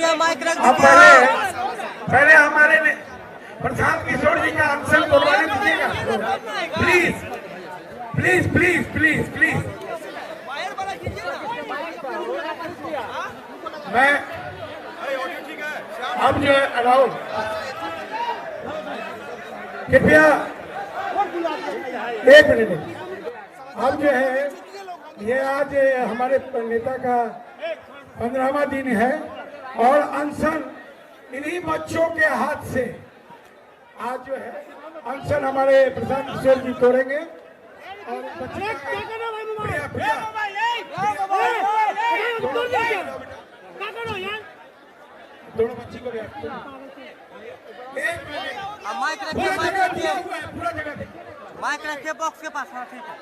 कृपया माइक रख अब पहले हमारे प्रशांत किशोर जी का अनशन करवाने दीजिएगा। Please please please please please. मैं अब जो है अलाउ कृपया एक मिनट। अब जो है ये आज हमारे नेता का 15वां दिन है और अनशन इन्हीं बच्चों के हाथ से आज जो है अनशन हमारे प्रशांत किशोर जी तोड़ेंगे। और दोनों बच्ची को भी माइक रखिए, माइक रखिए बॉक्स के पास। हाँ ठीक है।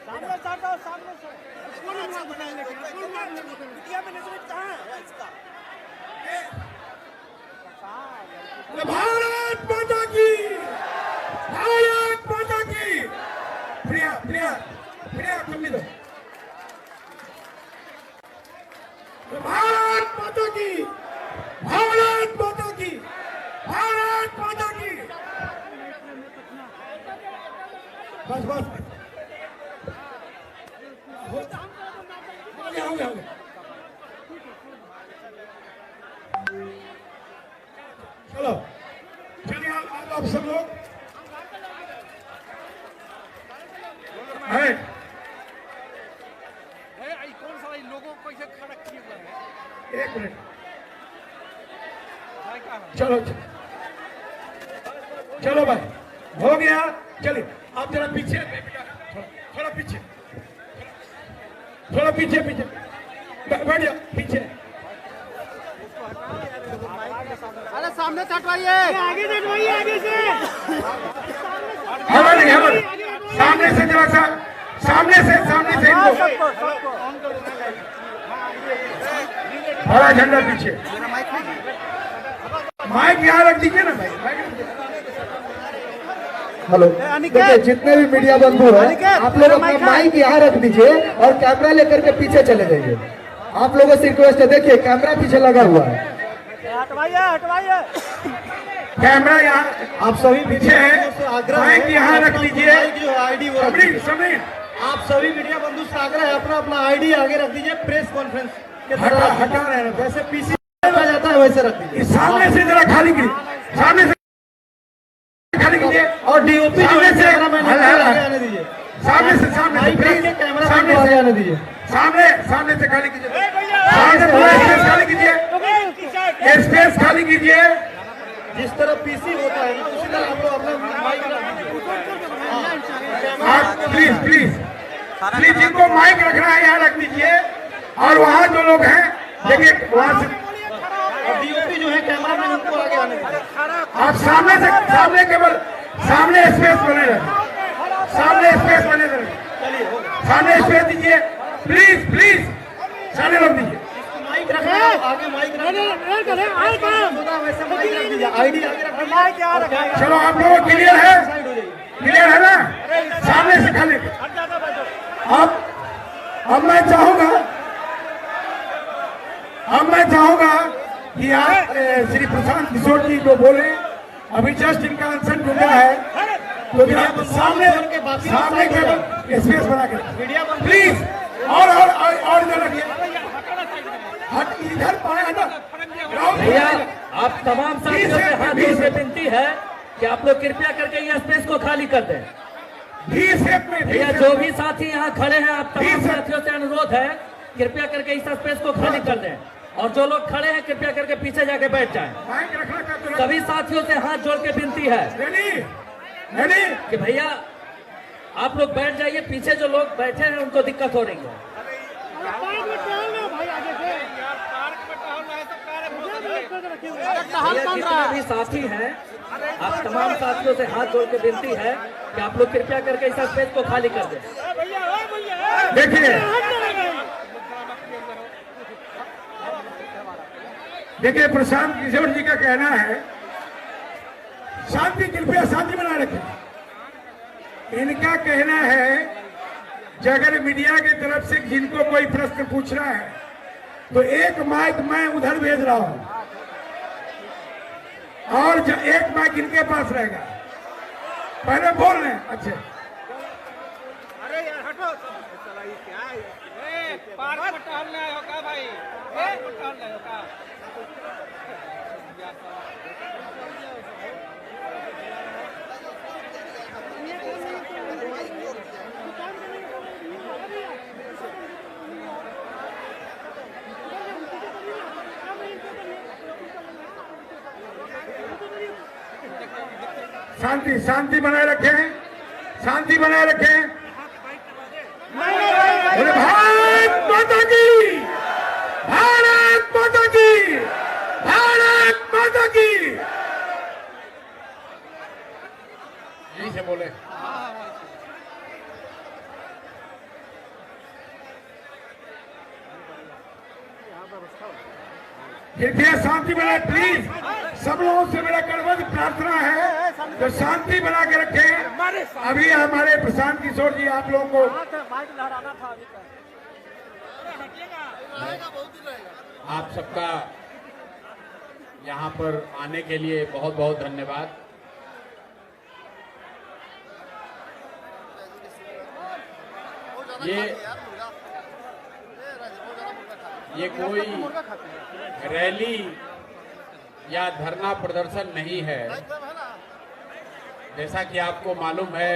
सामने भारत माता की, भारत माता की। प्रिया प्रिया प्रिया तुम भी दो। भारत माता की, भारत माता की, भारत माता की। बस बस हो गया। चलो चलिए आप सब लोग है। कौन सा लोगों को कैसे खड़ा किए हुए हैं? एक मिनट चलो चलो भाई हो गया। चलिए आप जरा पीछे थोड़ा पीछे, थोड़ा पीछे पीछे बैठ जाओ पीछे। अरे सामने से हटवाइए, आगे से हटवाइए, आगे से। हमारे सामने से जरा सा, सामने से इनको हरा झंडा पीछे। माइक यहाँ रख दीजिए ना भाई। हेलो, देखिए जितने भी मीडिया बंधु हैं आप लोग अपना माइक यहाँ रख दीजिए और कैमरा लेकर के पीछे चले जाइए। आप लोगों से रिक्वेस्ट है, देखिए कैमरा पीछे लगा हुआ है। हटवाइए कैमरा यहाँ आप सभी पीछे हैं, माइक यहाँ रख लीजिए। आप सभी मीडिया बंधु से आग्रह है अपना अपना आईडी आगे रख दीजिए। प्रेस कॉन्फ्रेंस के हटा रहे हैं, वैसे पीसी जाता है वैसे रख दीजिए। सामने से जरा खाली कीजिए, सामने से खाली कीजिए। और डीओपी जो है आगे आने दीजिए। सामने से कैमरा सामने आगे आने दीजिए। सामने से खाली कीजिए, सामने पूरा स्पेस खाली कीजिए, स्पेस खाली कीजिए। जिस तरह पीसी होता है ना उसी तरह हम लोग अपना माइक रख दीजिए। आप प्लीज जिनको माइक रखना है यहाँ रख दीजिए। और वहाँ जो लोग हैं देखिए वहाँ से डीओपी जो है कैमरा मैन उनको आगे आने दीजिए। आप सामने केवल सामने स्पेस बने रहे, सामने स्पेस बने रहे, सामने स्पेस दीजिए। प्लीज सामने रख दीजिए। माइक रखना है, आगे माइक रखना वैसे माइक रख दीजिए। आईडी आगे रख दीजिए। चलो आप लोग क्लियर है ना? सामने से खाली। अब मैं चाहूंगा कि आप श्री प्रशांत किशोर जी जो बोले, अभी जस्ट इनका अनशन टूटा है तो सामने के स्पेस बना के प्लीज। और इधर रखिए, इधर भैया आप तमाम साथियों से हाथ जोड़ के विनती है कि आप लोग कृपया करके ये स्पेस को खाली कर दें। भैया जो भी साथी यहाँ खड़े हैं आप तमाम साथियों से अनुरोध है कृपया करके इस स्पेस को खाली कर दें। और जो लोग खड़े हैं कृपया करके पीछे जाके बैठ जाएं। सभी साथियों से हाथ जोड़ के विनती है कि भैया आप लोग बैठ जाइए। पीछे जो लोग बैठे हैं उनको दिक्कत हो रही है। जितने भी साथी हैं आप तमाम साथियों से हाथ जोड़ के विनती है कि आप लोग कृपया करके इस स्पेस को खाली कर दें। देखिए प्रशांत किशोर जी का कहना है शांति, कृपया शांति बनाए रखें। इनका कहना है अगर मीडिया की तरफ से जिनको कोई प्रश्न पूछना है तो एक माइक मैं उधर भेज रहा हूं और एक माइक इनके पास रहेगा। पहले बोल रहे हैं। अच्छा अरे यार हटो चला ये क्या है पार्क में टहलने आए हो क्या भाई पार्क में टहलने आए हो क्या शांति शांति बनाए रखें, शांति बनाए रखें। बोले भारत माता की, भारत माता की, भारत माता की। यही से बोले। कृपया शांति बनाए प्लीज। सब लोगों से मेरा करवत प्रार्थना है तो शांति बना के रखें। अभी हमारे प्रशांत किशोर जी आप लोगों को आप सबका यहाँ पर आने के लिए बहुत बहुत धन्यवाद। ये कोई रैली या धरना प्रदर्शन नहीं है। जैसा कि आपको मालूम है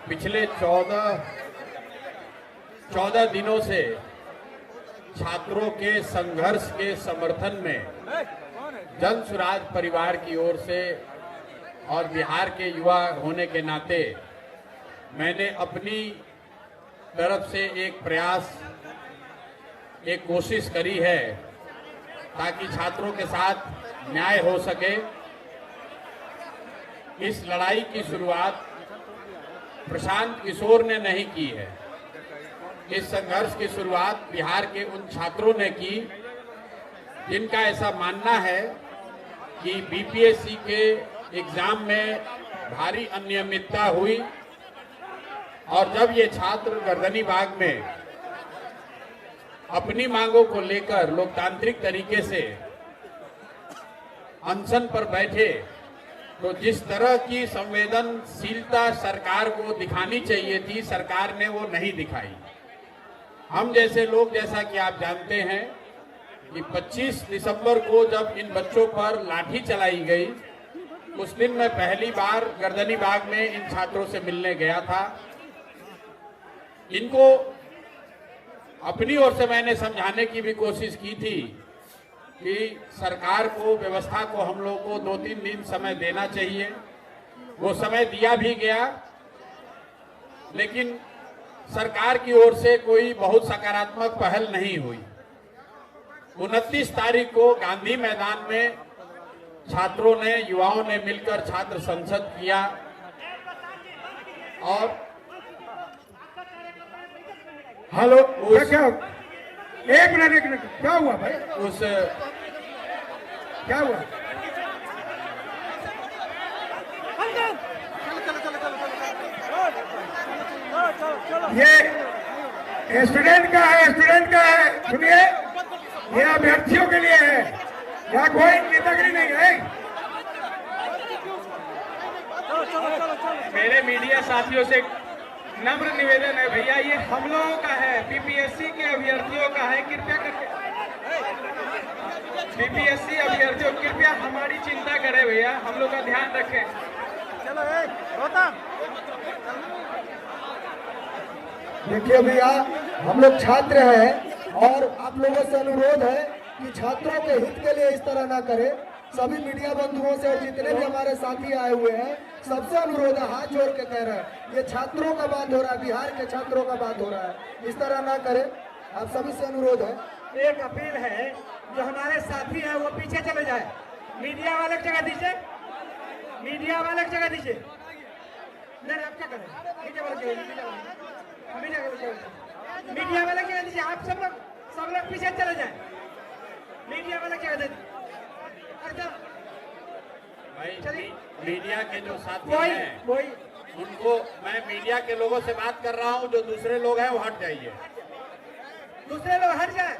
पिछले 14 दिनों से छात्रों के संघर्ष के समर्थन में जन स्वराज परिवार की ओर से और बिहार के युवा होने के नाते मैंने अपनी तरफ से एक प्रयास एक कोशिश करी है ताकि छात्रों के साथ न्याय हो सके। इस लड़ाई की शुरुआत प्रशांत किशोर ने नहीं की है। इस संघर्ष की शुरुआत बिहार के उन छात्रों ने की जिनका ऐसा मानना है कि बीपीएससी के एग्जाम में भारी अनियमितता हुई और जब ये छात्र गर्दनीबाग में अपनी मांगों को लेकर लोकतांत्रिक तरीके से अनशन पर बैठे तो जिस तरह की संवेदनशीलता सरकार को दिखानी चाहिए थी सरकार ने वो नहीं दिखाई। हम जैसे लोग जैसा कि आप जानते हैं कि 25 दिसंबर को जब इन बच्चों पर लाठी चलाई गई उस दिन मैं पहली बार गर्दनीबाग में इन छात्रों से मिलने गया था। इनको अपनी ओर से मैंने समझाने की भी कोशिश की थी कि सरकार को व्यवस्था को हम लोग को 2-3 दिन समय देना चाहिए। वो समय दिया भी गया लेकिन सरकार की ओर से कोई बहुत सकारात्मक पहल नहीं हुई। 29 तारीख को गांधी मैदान में छात्रों ने युवाओं ने मिलकर छात्र संसद किया और हेलो क्या एक मिनट क्या हुआ भाई उस क्या हुआ ये स्टूडेंट का है सुनिए ये अभ्यर्थियों के लिए है यहाँ कोई नेतागिरी नहीं है। मेरे मीडिया साथियों से नम्र निवेदन है भैया ये हम लोगों का है बीपीएससी के अभ्यर्थियों का है कृपया करके बीपीएससी अभ्यर्थियों कृपया हमारी चिंता करें भैया हम लोग का ध्यान रखें। चलो देखिए भैया हम लोग छात्र हैं और आप लोगों से अनुरोध है कि छात्रों के हित के लिए इस तरह ना करें। सभी मीडिया बंधुओं से और जितने भी हमारे साथी आए हुए हैं सबसे अनुरोध है हाथ जोड़ के कह रहे हैं ये छात्रों का बात हो रहा है बिहार के छात्रों का बात हो रहा है इस तरह ना करें। आप सभी से अनुरोध है। एक अपील है जो हमारे साथी हैं वो पीछे चले जाए। मीडिया वाले जगह दीजिए मीडिया वाले जगह दीजिए नहीं आप क्या करें मीडिया वाले जगह दीजिए आप सब लोग पीछे चले जाए मीडिया वाले जगह दे भाई मीडिया के जो साथी कोई हैं कोई उनको, मैं मीडिया के लोगों से बात कर रहा हूं, जो दूसरे लोग हैं वो हट जाइए। दूसरे लोग हट जाए।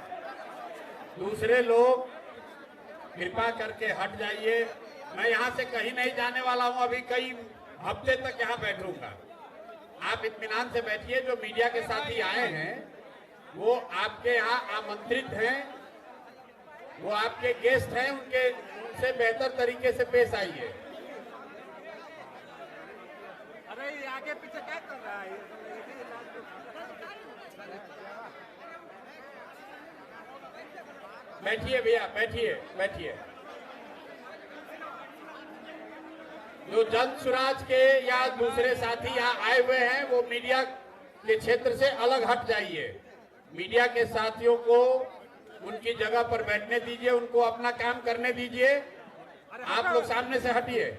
दूसरे लोग कृपा करके हट जाइए। मैं यहाँ से कहीं नहीं जाने वाला हूँ, अभी कई हफ्ते तक यहाँ बैठूंगा। आप इत्मीनान से बैठिए। जो मीडिया के साथी आए हैं वो आपके यहाँ आमंत्रित हैं, वो आपके गेस्ट हैं, उनसे बेहतर तरीके से पेश आइए। अरे ये आगे पीछे क्या कर रहा है? बैठिए भैया, बैठिए बैठिए। जो जन सुराज के या दूसरे साथी यहाँ आए हुए हैं वो मीडिया के क्षेत्र से अलग हट जाइए। मीडिया के साथियों को उनकी जगह पर बैठने दीजिए, उनको अपना काम करने दीजिए। आप लोग सामने से हटिए।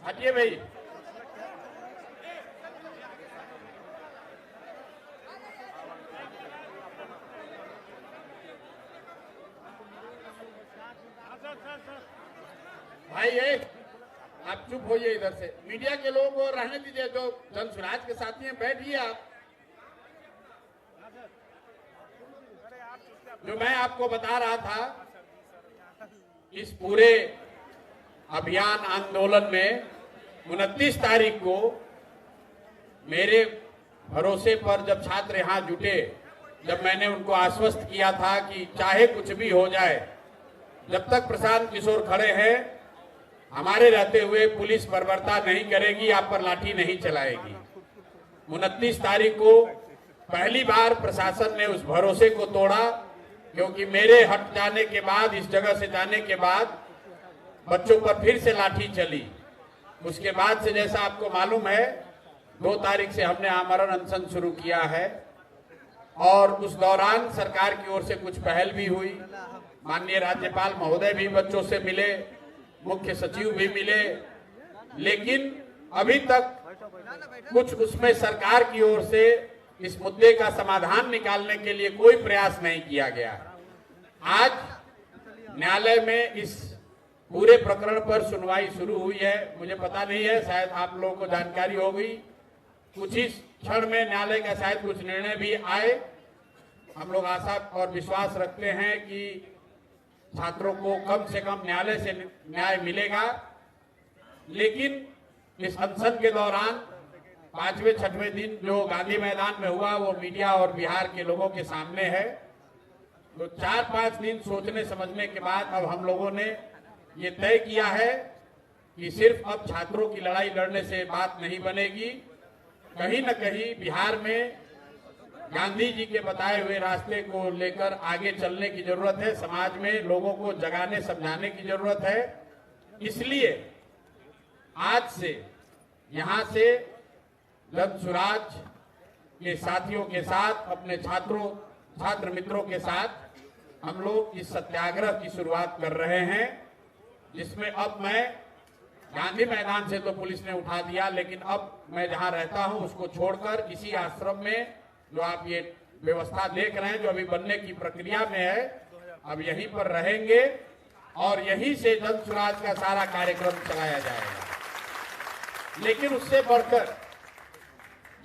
हटिए भाई। भाई ये आप चुप होइए इधर से। मीडिया के लोगों को रहने दीजिए। जो जन सुराज के साथी हैं बैठिए आप। जो मैं आपको बता रहा था, इस पूरे अभियान आंदोलन में 29 तारीख को मेरे भरोसे पर जब छात्र यहाँ जुटे, जब मैंने उनको आश्वस्त किया था कि चाहे कुछ भी हो जाए, जब तक प्रशांत किशोर खड़े हैं, हमारे रहते हुए पुलिस बर्बरता नहीं करेगी, आप पर लाठी नहीं चलाएगी। 29 तारीख को पहली बार प्रशासन ने उस भरोसे को तोड़ा, क्योंकि मेरे हट जाने के बाद, इस जगह से जाने के बाद बच्चों पर फिर से लाठी चली। उसके बाद से जैसा आपको मालूम है 2 तारीख से हमने आमरण अनशन शुरू किया है, और उस दौरान सरकार की ओर से कुछ पहल भी हुई। माननीय राज्यपाल महोदय भी बच्चों से मिले, मुख्य सचिव भी मिले, लेकिन अभी तक कुछ उसमें सरकार की ओर से इस मुद्दे का समाधान निकालने के लिए कोई प्रयास नहीं किया गया। आज न्यायालय में इस पूरे प्रकरण पर सुनवाई शुरू हुई है। मुझे पता नहीं है, शायद आप लोगों को जानकारी होगी, कुछ ही क्षण में न्यायालय का शायद कुछ निर्णय भी आए। हम लोग आशा और विश्वास रखते हैं कि छात्रों को कम से कम न्यायालय से न्याय मिलेगा। लेकिन इस अनशन के दौरान 5वें 6वें दिन जो गांधी मैदान में हुआ वो मीडिया और बिहार के लोगों के सामने है। तो 4-5 दिन सोचने समझने के बाद अब हम लोगों ने ये तय किया है कि सिर्फ अब छात्रों की लड़ाई लड़ने से बात नहीं बनेगी। कहीं न कहीं बिहार में गांधी जी के बताए हुए रास्ते को लेकर आगे चलने की जरूरत है। समाज में लोगों को जगाने समझाने की जरूरत है। इसलिए आज से यहाँ से जन सुराज के साथियों के साथ, अपने छात्र मित्रों के साथ हम लोग इस सत्याग्रह की शुरुआत कर रहे हैं, जिसमें अब मैं गांधी मैदान से तो पुलिस ने उठा दिया, लेकिन अब मैं जहां रहता हूं उसको छोड़कर इसी आश्रम में जो आप ये व्यवस्था देख रहे हैं, जो अभी बनने की प्रक्रिया में है, अब यहीं पर रहेंगे और यहीं से जन सुराज का सारा कार्यक्रम चलाया जाएगा। लेकिन उससे बढ़कर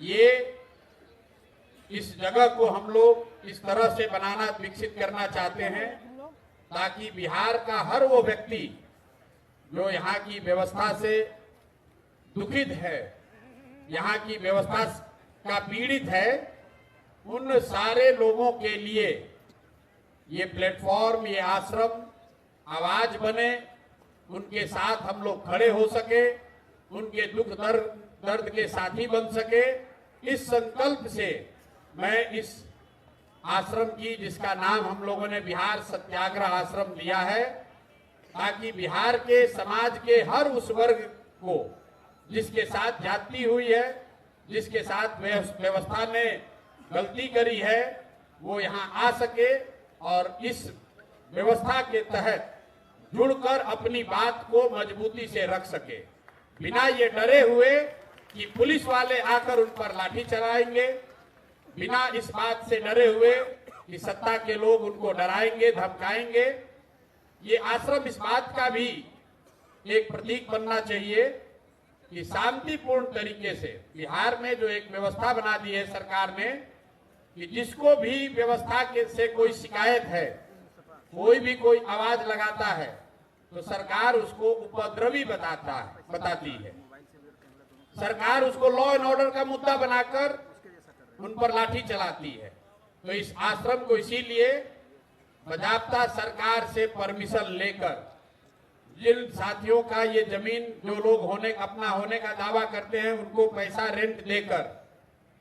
ये इस जगह को हम लोग इस तरह से बनाना, विकसित करना चाहते हैं ताकि बिहार का हर वो व्यक्ति जो यहाँ की व्यवस्था से दुखित है, यहाँ की व्यवस्था का पीड़ित है, उन सारे लोगों के लिए ये प्लेटफॉर्म, ये आश्रम आवाज बने, उनके साथ हम लोग खड़े हो सके, उनके दुख दर्द के साथी बन सके। इस संकल्प से मैं इस आश्रम की, जिसका नाम हम लोगों ने बिहार सत्याग्रह आश्रम दिया है, ताकि बिहार के समाज के हर उस वर्ग को जिसके साथ जाति हुई है, जिसके साथ व्यवस्था ने गलती करी है, वो यहाँ आ सके और इस व्यवस्था के तहत जुड़कर अपनी बात को मजबूती से रख सके, बिना ये डरे हुए कि पुलिस वाले आकर उन पर लाठी चलाएंगे, बिना इस बात से डरे हुए कि सत्ता के लोग उनको डराएंगे, धमकाएंगे। ये आश्रम इस बात का भी एक प्रतीक बनना चाहिए कि शांतिपूर्ण तरीके से बिहार में जो एक व्यवस्था बना दी है सरकार ने कि जिसको भी व्यवस्था के से कोई शिकायत है, कोई भी कोई आवाज लगाता है तो सरकार उसको उपद्रवी बताती है। सरकार उसको लॉ एंड ऑर्डर का मुद्दा बनाकर उन पर लाठी चलाती है। तो इस आश्रम को इसीलिए बाजाप्ता सरकार से परमिशन लेकर जिन साथियों का ये जमीन जो लोग अपना होने का दावा करते हैं उनको पैसा रेंट देकर,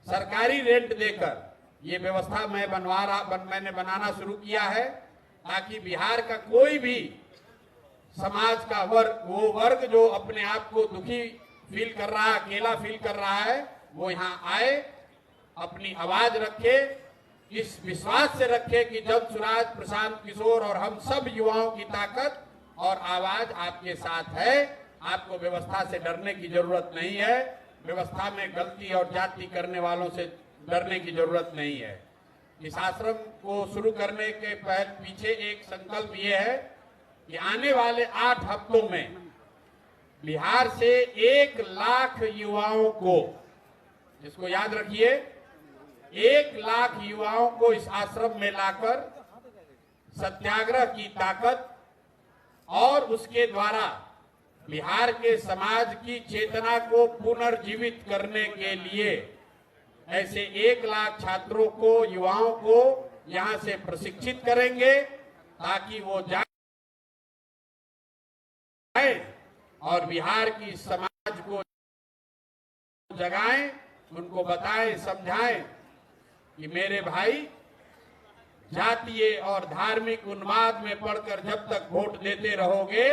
सरकारी रेंट देकर ये व्यवस्था मैंने बनाना शुरू किया है ताकि बिहार का कोई भी समाज का वो वर्ग जो अपने आप को दुखी फील कर रहा है, अकेला फील कर रहा है, वो यहाँ आए, अपनी आवाज रखे, इस विश्वास से रखे कि जब सुराज, प्रशांत किशोर और हम सब युवाओं की ताकत और आवाज आपके साथ है। आपको व्यवस्था से डरने की जरूरत नहीं है, व्यवस्था में गलती और जाति करने वालों से डरने की जरूरत नहीं है। इस आश्रम को शुरू करने के पीछे एक संकल्प ये है कि आने वाले 8 हफ्तों में बिहार से 1 लाख युवाओं को, इसको याद रखिए, 1 लाख युवाओं को इस आश्रम में लाकर सत्याग्रह की ताकत और उसके द्वारा बिहार के समाज की चेतना को पुनर्जीवित करने के लिए ऐसे 1 लाख छात्रों को, युवाओं को यहां से प्रशिक्षित करेंगे ताकि वो जाए और बिहार की समाज को जगाएं, उनको बताएं, समझाएं कि मेरे भाई, जातीय और धार्मिक उन्माद में पड़कर जब तक वोट देते रहोगे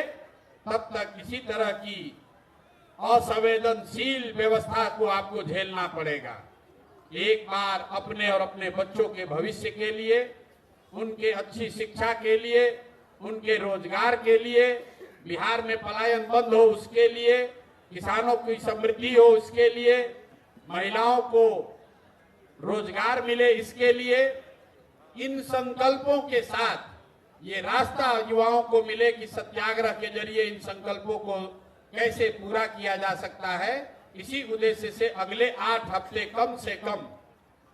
तब तक किसी तरह की असंवेदनशील व्यवस्था को आपको झेलना पड़ेगा। एक बार अपने और अपने बच्चों के भविष्य के लिए, उनके अच्छी शिक्षा के लिए, उनके रोजगार के लिए, बिहार में पलायन बंद हो उसके लिए, किसानों की समृद्धि हो उसके लिए, महिलाओं को रोजगार मिले इसके लिए, इन संकल्पों के साथ ये रास्ता युवाओं को मिले कि सत्याग्रह के जरिए इन संकल्पों को कैसे पूरा किया जा सकता है। इसी उद्देश्य से अगले 8 हफ्ते कम से कम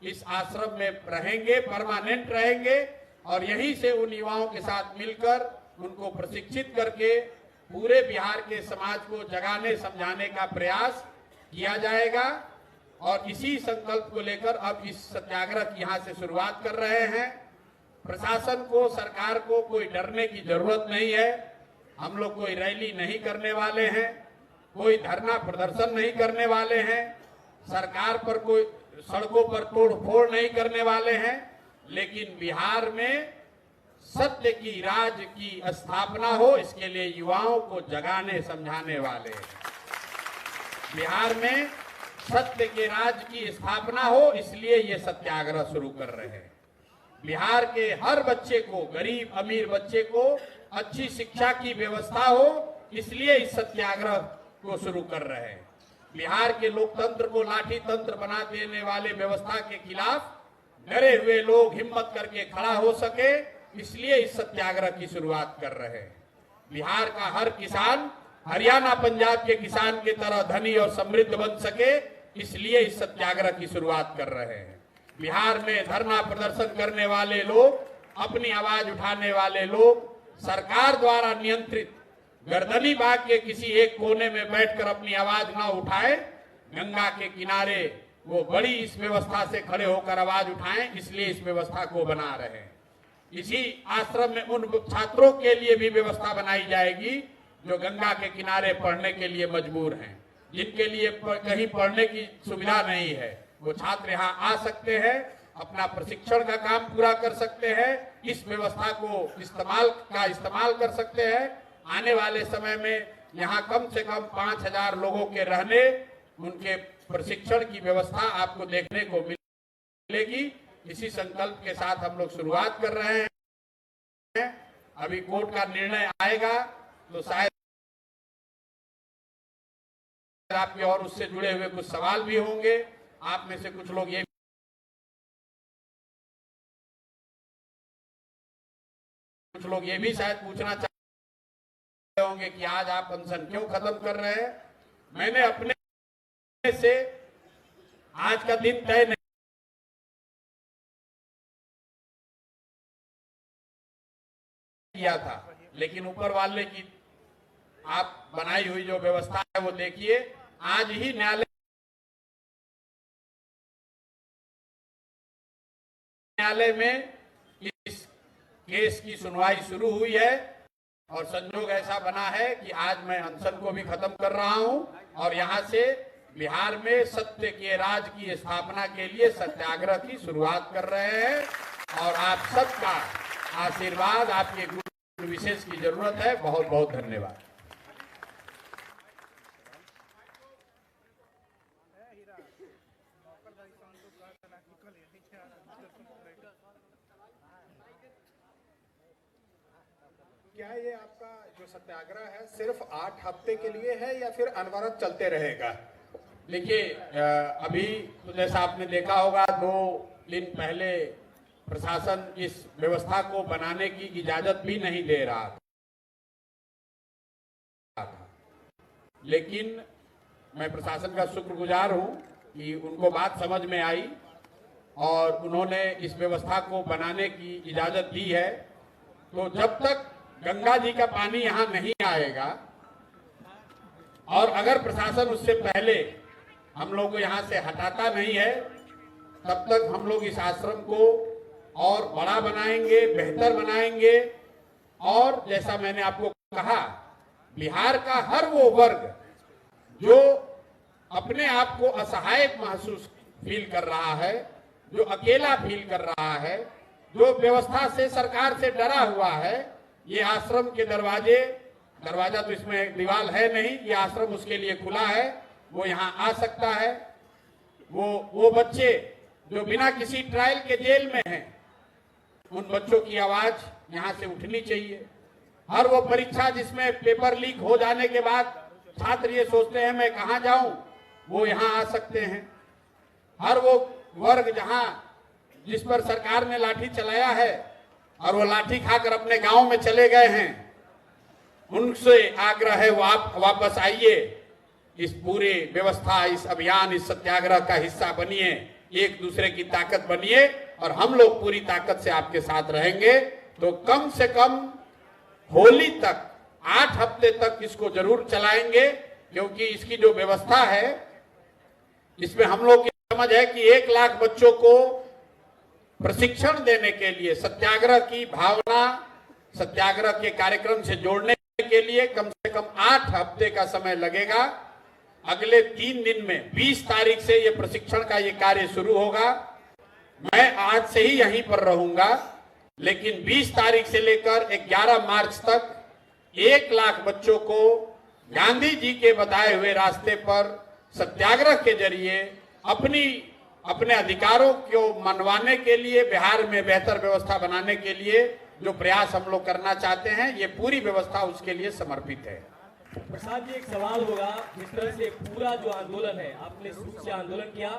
इस आश्रम में रहेंगे, परमानेंट रहेंगे और यहीं से उन युवाओं के साथ मिलकर उनको प्रशिक्षित करके पूरे बिहार के समाज को जगाने समझाने का प्रयास किया जाएगा। और इसी संकल्प को लेकर अब इस सत्याग्रह की यहाँ से शुरुआत कर रहे हैं। प्रशासन को, सरकार को कोई डरने की जरूरत नहीं है। हम लोग कोई रैली नहीं करने वाले हैं, कोई धरना प्रदर्शन नहीं करने वाले हैं, सरकार पर कोई सड़कों पर तोड़ फोड़ नहीं करने वाले हैं, लेकिन बिहार में सत्य की राज की स्थापना हो इसके लिए युवाओं को जगाने समझाने वाले हैं। बिहार में सत्य के राज की स्थापना हो इसलिए ये सत्याग्रह शुरू कर रहे हैं। बिहार के हर बच्चे को, गरीब अमीर बच्चे को अच्छी शिक्षा की व्यवस्था हो इसलिए इस सत्याग्रह को शुरू कर रहे हैं। बिहार के लोकतंत्र को लाठी तंत्र बना देने वाले व्यवस्था के खिलाफ डरे हुए लोग हिम्मत करके खड़ा हो सके इसलिए इस सत्याग्रह की शुरुआत कर रहे हैं। बिहार का हर किसान हरियाणा पंजाब के किसान की तरह धनी और समृद्ध बन सके इसलिए इस सत्याग्रह की शुरुआत कर रहे हैं। बिहार में धरना प्रदर्शन करने वाले लोग, अपनी आवाज उठाने वाले लोग सरकार द्वारा नियंत्रित गर्दनी बाग के किसी एक कोने में बैठकर अपनी आवाज ना उठाए, गंगा के किनारे वो बड़ी इस व्यवस्था से खड़े होकर आवाज उठाएं इसलिए इस व्यवस्था को बना रहे हैं। इसी आश्रम में उन छात्रों के लिए भी व्यवस्था बनाई जाएगी जो गंगा के किनारे पढ़ने के लिए मजबूर हैं, जिनके लिए कहीं पढ़ने की सुविधा नहीं है। वो छात्र यहाँ आ सकते हैं, अपना प्रशिक्षण का काम पूरा कर सकते हैं, इस व्यवस्था को इस्तेमाल कर सकते हैं। आने वाले समय में यहाँ कम से कम 5000 लोगों के रहने, उनके प्रशिक्षण की व्यवस्था आपको देखने को मिलेगी। इसी संकल्प के साथ हम लोग शुरुआत कर रहे हैं। अभी कोर्ट का निर्णय आएगा तो शायद आपके और उससे जुड़े हुए कुछ सवाल भी होंगे। आप में से कुछ लोग ये भी शायद पूछना चाहते होंगे कि आज आप अनशन क्यों खत्म कर रहे हैं। मैंने अपने से आज का दिन तय नहीं किया था, लेकिन ऊपर वाले की आप बनाई हुई जो व्यवस्था है वो देखिए। आज ही न्यायालय में इस केस की सुनवाई शुरू हुई है और संजोग ऐसा बना है कि आज मैं अनशन को भी खत्म कर रहा हूं और यहां से बिहार में सत्य के राज की स्थापना के लिए सत्याग्रह की शुरुआत कर रहे हैं। और आप सबका आशीर्वाद, आपके गुरु विशेष की जरूरत है। बहुत बहुत धन्यवाद। क्या ये आपका जो सत्याग्रह है सिर्फ 8 हफ्ते के लिए है या फिर अनवरत चलते रहेगा? देखिए, अभी तो जैसा आपने देखा होगा 2 दिन पहले प्रशासन इस व्यवस्था को बनाने की इजाजत भी नहीं दे रहा था, लेकिन मैं प्रशासन का शुक्रगुजार हूं कि उनको बात समझ में आई और उन्होंने इस व्यवस्था को बनाने की इजाजत दी है। तो जब तक गंगा जी का पानी यहां नहीं आएगा और अगर प्रशासन उससे पहले हम लोग को यहां से हटाता नहीं है, तब तक हम लोग इस आश्रम को और बड़ा बनाएंगे, बेहतर बनाएंगे। और जैसा मैंने आपको कहा, बिहार का हर वो वर्ग जो अपने आप को असहाय महसूस फील कर रहा है, जो अकेला फील कर रहा है, जो व्यवस्था से, सरकार से डरा हुआ है, ये आश्रम के दरवाजा तो इसमें दीवार है नहीं, ये आश्रम उसके लिए खुला है। वो यहाँ आ सकता है। वो बच्चे जो बिना किसी ट्रायल के जेल में हैं, उन बच्चों की आवाज यहाँ से उठनी चाहिए। हर वो परीक्षा जिसमें पेपर लीक हो जाने के बाद छात्र ये सोचते हैं मैं कहाँ जाऊं, वो यहाँ आ सकते हैं। हर वो वर्ग जिस पर सरकार ने लाठी चलाया है और वो लाठी खाकर अपने गांव में चले गए हैं, उनसे आग्रह है वो आप वापस आइए, इस पूरी व्यवस्था, इस अभियान, इस सत्याग्रह का हिस्सा बनिए, एक दूसरे की ताकत बनिए और हम लोग पूरी ताकत से आपके साथ रहेंगे। तो कम से कम होली तक, 8 हफ्ते तक इसको जरूर चलाएंगे, क्योंकि इसकी जो व्यवस्था है इसमें हम लोग की समझ है कि 1 लाख बच्चों को प्रशिक्षण देने के लिए, सत्याग्रह की भावना, सत्याग्रह के कार्यक्रम से जोड़ने के लिए कम से कम 8 हफ्ते का समय लगेगा। अगले 3 दिन में 20 तारीख से ये प्रशिक्षण का ये कार्य शुरू होगा। मैं आज से ही यहीं पर रहूंगा, लेकिन 20 तारीख से लेकर 11 मार्च तक 1 लाख बच्चों को गांधी जी के बताए हुए रास्ते पर सत्याग्रह के जरिए अपने अधिकारों को मनवाने के लिए, बिहार में बेहतर व्यवस्था बनाने के लिए जो प्रयास हम लोग करना चाहते हैं, ये पूरी व्यवस्था उसके लिए समर्पित है। प्रसाद जी, एक सवाल होगा, जिस तरह से पूरा जो आंदोलन है, आपने सूख से आंदोलन किया,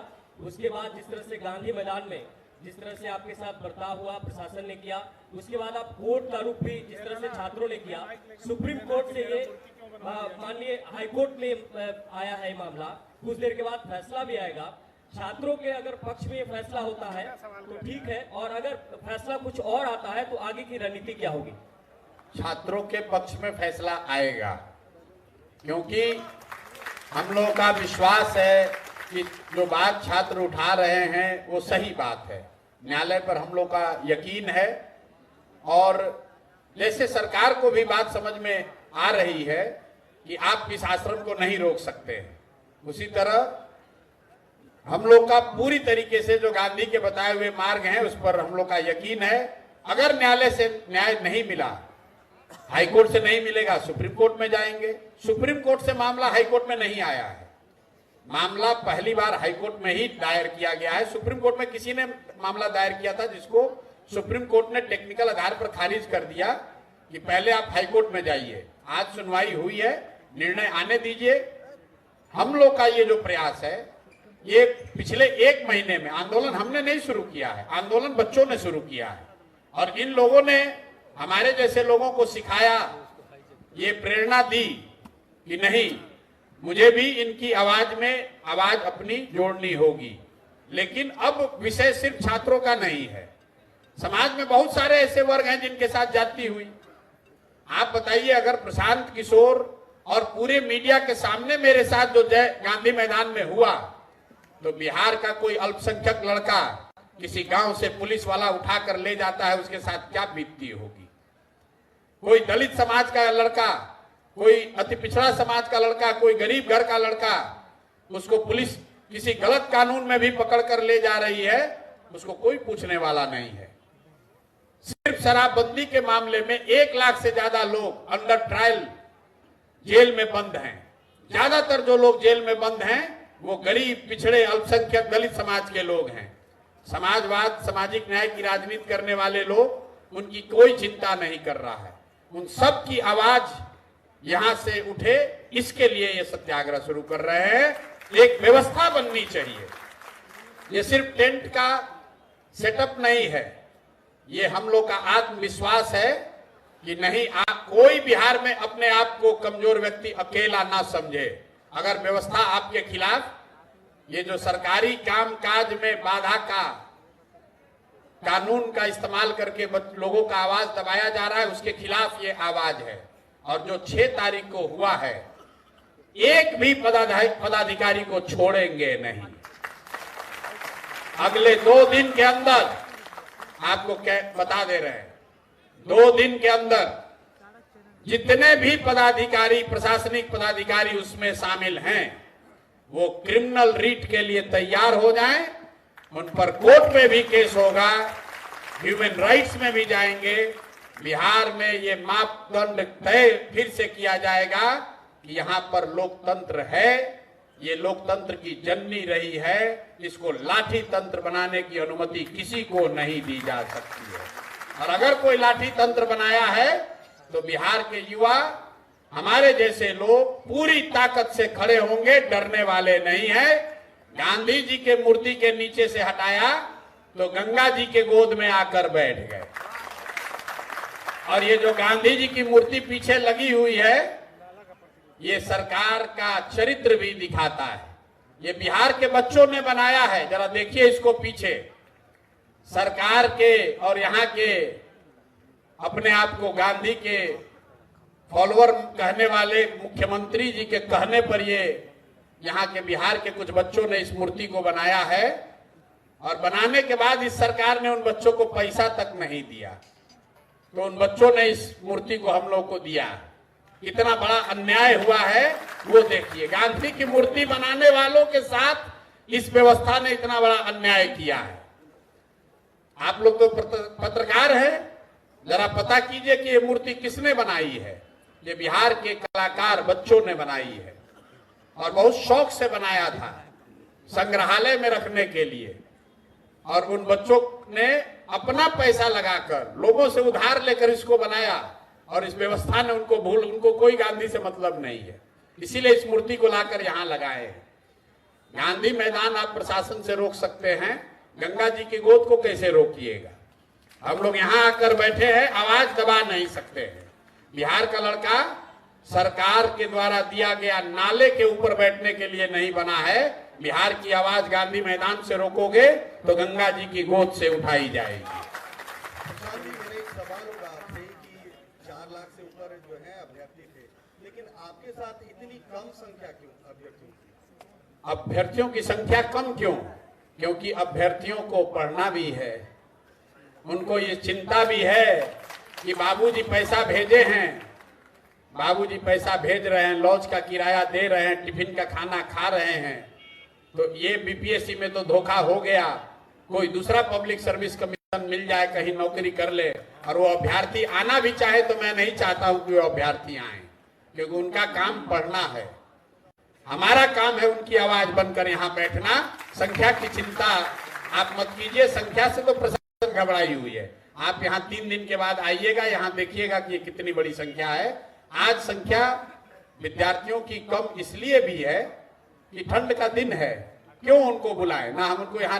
उसके बाद जिस तरह से गांधी मैदान में जिस तरह से आपके साथ बर्ताव हुआ, प्रशासन ने किया, उसके बाद आप कोर्ट का रुख भी जिस तरह से छात्रों ने किया, सुप्रीम कोर्ट से ये माननीय हाईकोर्ट में आया है मामला, कुछ देर के बाद फैसला भी आएगा। छात्रों के अगर पक्ष में ये फैसला होता है तो ठीक है, और अगर फैसला कुछ और आता है तो आगे की रणनीति क्या होगी? छात्रों के पक्ष में फैसला आएगा, क्योंकि हम लोगों का विश्वास है कि जो बात छात्र उठा रहे हैं वो सही बात है। न्यायालय पर हम लोग का यकीन है और जैसे सरकार को भी बात समझ में आ रही है कि आप इस आश्रम को नहीं रोक सकते, उसी तरह हम लोग का पूरी तरीके से जो गांधी के बताए हुए मार्ग हैं उस पर हम लोग का यकीन है। अगर न्यायालय से न्याय नहीं मिला, हाईकोर्ट से नहीं मिलेगा, सुप्रीम कोर्ट में जाएंगे। सुप्रीम कोर्ट से मामला हाईकोर्ट में नहीं आया है, मामला पहली बार हाईकोर्ट में ही दायर किया गया है। सुप्रीम कोर्ट में किसी ने मामला दायर किया था जिसको सुप्रीम कोर्ट ने टेक्निकल आधार पर खारिज कर दिया कि पहले आप हाईकोर्ट में जाइए। आज सुनवाई हुई है, निर्णय आने दीजिए हम लोग का ये जो प्रयास है, ये पिछले 1 महीने में आंदोलन हमने नहीं शुरू किया है, आंदोलन बच्चों ने शुरू किया है। और इन लोगों ने हमारे जैसे लोगों को सिखाया, ये प्रेरणा दी कि नहीं, मुझे भी इनकी आवाज में आवाज अपनी जोड़नी होगी। लेकिन अब विषय सिर्फ छात्रों का नहीं है, समाज में बहुत सारे ऐसे वर्ग हैं जिनके साथ जाती हुई। आप बताइए, अगर प्रशांत किशोर और पूरे मीडिया के सामने मेरे साथ जो गांधी मैदान में हुआ, तो बिहार का कोई अल्पसंख्यक लड़का किसी गांव से पुलिस वाला उठाकर ले जाता है, उसके साथ क्या बीतती होगी। कोई दलित समाज का लड़का, कोई अति पिछड़ा समाज का लड़का, कोई गरीब घर का लड़का, उसको पुलिस किसी गलत कानून में भी पकड़ कर ले जा रही है, उसको कोई पूछने वाला नहीं है। सिर्फ शराबबंदी के मामले में 1 लाख से ज्यादा लोग अंडर ट्रायल जेल में बंद हैं। ज्यादातर जो लोग जेल में बंद हैं वो गरीब, पिछड़े, अल्पसंख्यक, दलित समाज के लोग हैं। समाजवाद, सामाजिक न्याय की राजनीति करने वाले लोग, उनकी कोई चिंता नहीं कर रहा है। उन सब की आवाज यहां से उठे, इसके लिए ये सत्याग्रह शुरू कर रहे हैं। एक व्यवस्था बननी चाहिए। ये सिर्फ टेंट का सेटअप नहीं है, ये हम लोग का आत्मविश्वास है कि नहीं, कोई बिहार में अपने आप को कमजोर व्यक्ति अकेला ना समझे। अगर व्यवस्था आपके खिलाफ, ये जो सरकारी काम काज में बाधा का कानून का इस्तेमाल करके लोगों का आवाज दबाया जा रहा है, उसके खिलाफ ये आवाज है। और जो 6 तारीख को हुआ है, एक भी पदाधिकारी को छोड़ेंगे नहीं। अगले 2 दिन के अंदर, आपको बता दे रहे हैं, 2 दिन के अंदर जितने भी पदाधिकारी, प्रशासनिक पदाधिकारी उसमें शामिल हैं, वो क्रिमिनल रीट के लिए तैयार हो जाएं। उन पर कोर्ट में भी केस होगा, ह्यूमन राइट्स में भी जाएंगे। बिहार में ये मापदंड तय फिर से किया जाएगा कि यहाँ पर लोकतंत्र है, ये लोकतंत्र की जननी रही है, इसको लाठी तंत्र बनाने की अनुमति किसी को नहीं दी जा सकती है। और अगर कोई लाठी तंत्र बनाया है तो बिहार के युवा, हमारे जैसे लोग पूरी ताकत से खड़े होंगे, डरने वाले नहीं है। गांधी जी के मूर्ति के नीचे से हटाया तो गंगा जी के गोद में आकर बैठ गए। और ये जो गांधी जी की मूर्ति पीछे लगी हुई है, ये सरकार का चरित्र भी दिखाता है। ये बिहार के बच्चों ने बनाया है, जरा देखिए इसको पीछे। सरकार के और यहाँ के अपने आप को गांधी के फॉलोअर कहने वाले मुख्यमंत्री जी के कहने पर ये यहाँ के बिहार के कुछ बच्चों ने इस मूर्ति को बनाया है। और बनाने के बाद इस सरकार ने उन बच्चों को पैसा तक नहीं दिया, तो उन बच्चों ने इस मूर्ति को हम लोग को दिया। कितना बड़ा अन्याय हुआ है वो देखिए। गांधी की मूर्ति बनाने वालों के साथ इस व्यवस्था ने इतना बड़ा अन्याय किया है। आप लोग तो पत्रकार हैं, जरा पता कीजिए कि ये मूर्ति किसने बनाई है। ये बिहार के कलाकार बच्चों ने बनाई है और बहुत शौक से बनाया था, संग्रहालय में रखने के लिए। और उन बच्चों ने अपना पैसा लगाकर, लोगों से उधार लेकर इसको बनाया। और इस व्यवस्था ने उनको कोई गांधी से मतलब नहीं है, इसीलिए इस मूर्ति को लाकर यहाँ लगाए हैं। गांधी मैदान आप प्रशासन से रोक सकते हैं, गंगा जी की गोद को कैसे रोकिएगा। हम लोग यहाँ आकर बैठे हैं, आवाज दबा नहीं सकते हैं। बिहार का लड़का सरकार के द्वारा दिया गया नाले के ऊपर बैठने के लिए नहीं बना है। बिहार की आवाज गांधी मैदान से रोकोगे तो गंगा जी की गोद से उठाई जाएगी। मेरा एक सवाल होगा आपसे कि 4 लाख से ऊपर जो है अभ्यर्थी थे, लेकिन आपके साथ इतनी कम संख्या क्यों अभ्यर्थियों की? अभ्यर्थियों की संख्या कम क्यों? क्योंकि अभ्यर्थियों को पढ़ना भी है, उनको ये चिंता भी है कि बाबूजी पैसा भेजे हैं, बाबूजी पैसा भेज रहे हैं, लॉज का किराया दे रहे हैं, टिफिन का खाना खा रहे हैं, तो ये बीपीएससी में तो धोखा हो गया। कोई दूसरा पब्लिक सर्विस कमीशन मिल जाए, कहीं नौकरी कर ले। और वो अभ्यर्थी आना भी चाहे तो मैं नहीं चाहता हूं कि वो अभ्यर्थी आए, क्योंकि उनका काम पढ़ना है। हमारा काम है उनकी आवाज बनकर यहाँ बैठना। संख्या की चिंता आप मत कीजिए, संख्या से तो प्रशासन घबराई हुई है। आप यहाँ 3 दिन के बाद आइएगा, यहाँ देखिएगा कि ये कितनी बड़ी संख्या है। आज संख्या विद्यार्थियों की कम इसलिए भी है कि 4 लाख से ऊपर जो है अभ्यर्थी थे, लेकिन आपके साथ इतनी कम संख्या क्यों? आपके साथ इतनी कम संख्या क्यों? इसलिए भी है कि ठंड का दिन है, क्यों उनको बुलाएं ना। हम उनको यहाँ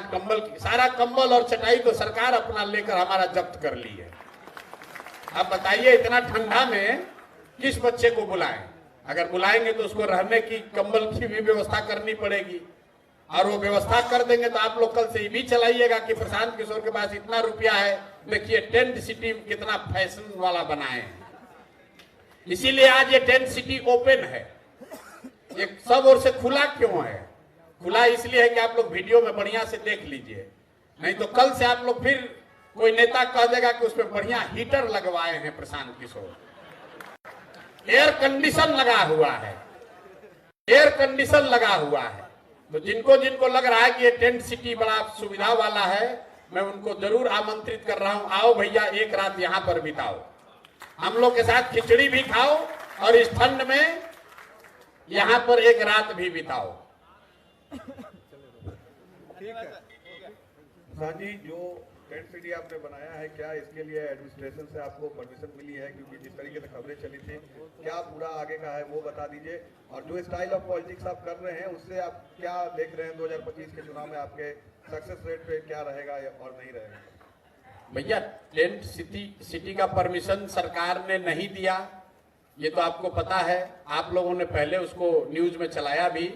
सारा कंबल और चटाई तो सरकार अपना लेकर हमारा जब्त कर ली है। अब बताइए इतना ठंडा में किस बच्चे को बुलाएं। अगर बुलाएंगे तो उसको रहने की, कंबल की भी व्यवस्था करनी पड़ेगी, और वो व्यवस्था कर देंगे तो आप लोग कल से ये भी चलाइएगा कि प्रशांत किशोर के पास इतना रुपया है, देखिए टेंट सिटी कितना फैशन वाला बनाए हैं। इसीलिए आज ये टेंट सिटी ओपन है, ये सब ओर से खुला क्यों है? खुला इसलिए है कि आप लोग वीडियो में बढ़िया से देख लीजिए, नहीं तो कल से आप लोग फिर कोई नेता कह देगा कि उसमें बढ़िया हीटर लगवाए हैं प्रशांत किशोर। एयर कंडीशन लगा हुआ है, एयर कंडीशन लगा हुआ है। तो जिनको जिनको लग रहा है कि ये टेंट सिटी बड़ा सुविधा वाला है, मैं उनको जरूर आमंत्रित कर रहा हूं, आओ भैया एक रात यहाँ पर बिताओ, हम लोग के साथ खिचड़ी भी खाओ और इस ठंड में यहाँ पर एक रात भी बिताओ। प्रशांत जी, जो टेंट सिटी आपने बनाया है, क्या इसके लिए एडमिनिस्ट्रेशन से आपको परमिशन मिली है? क्योंकि जिस तरीके से खबरें चली थी, क्या पूरा आगे का है वो बता दीजिए। और जो स्टाइल ऑफ पॉलिटिक्स आप कर रहे हैं उससे आप क्या देख रहे हैं 2025 के चुनाव में, आपके सक्सेस रेट पे क्या रहेगा और नहीं रहेगा? भैया टेंट सिटी का परमिशन सरकार ने नहीं दिया, ये तो आपको पता है, आप लोगों ने पहले उसको न्यूज में चलाया भी।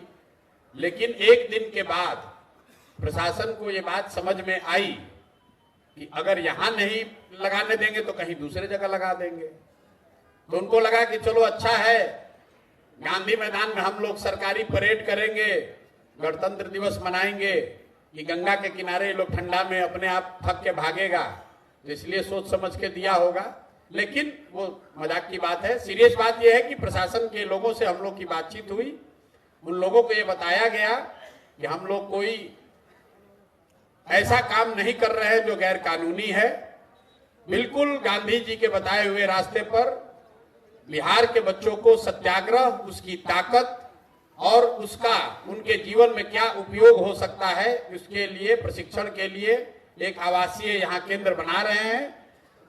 लेकिन एक दिन के बाद प्रशासन को ये बात समझ में आई कि अगर यहां नहीं लगाने देंगे तो कहीं दूसरे जगह लगा देंगे। तो उनको लगा कि चलो अच्छा है, गांधी मैदान में हम लोग सरकारी परेड करेंगे, गणतंत्र दिवस मनाएंगे, कि गंगा के किनारे ये लोग ठंडा में अपने आप थक के भागेगा, तो इसलिए सोच समझ के दिया होगा। लेकिन वो मजाक की बात है। सीरियस बात यह है कि प्रशासन के लोगों से हम लोग की बातचीत हुई, उन लोगों को ये बताया गया कि हम लोग कोई ऐसा काम नहीं कर रहे हैं जो गैर कानूनी है। बिल्कुल गांधी जी के बताए हुए रास्ते पर बिहार के बच्चों को सत्याग्रह, उसकी ताकत और उसका उनके जीवन में क्या उपयोग हो सकता है, उसके लिए प्रशिक्षण के लिए एक आवासीय यहाँ केंद्र बना रहे हैं।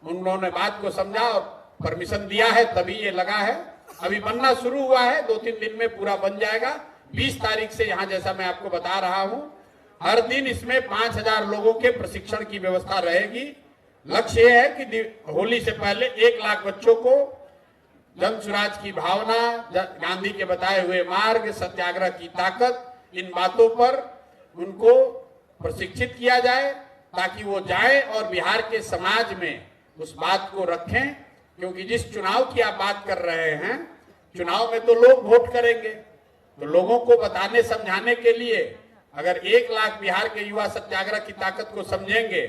उन्होंने बात को समझा और परमिशन दिया है, तभी ये लगा है। अभी बनना शुरू हुआ है, 2-3 दिन में पूरा बन जाएगा। 20 तारीख से यहाँ, जैसा मैं आपको बता रहा हूँ, हर दिन इसमें 5000 लोगों के प्रशिक्षण की व्यवस्था रहेगी। लक्ष्य यह है कि होली से पहले 1 लाख बच्चों को जन स्वराज की भावना, गांधी के बताए हुए मार्ग, सत्याग्रह की ताकत, इन बातों पर उनको प्रशिक्षित किया जाए, ताकि वो जाए और बिहार के समाज में उस बात को रखें। क्योंकि जिस चुनाव की आप बात कर रहे हैं, चुनाव में तो लोग वोट करेंगे, तो लोगों को बताने समझाने के लिए अगर 1 लाख बिहार के युवा सत्याग्रह की ताकत को समझेंगे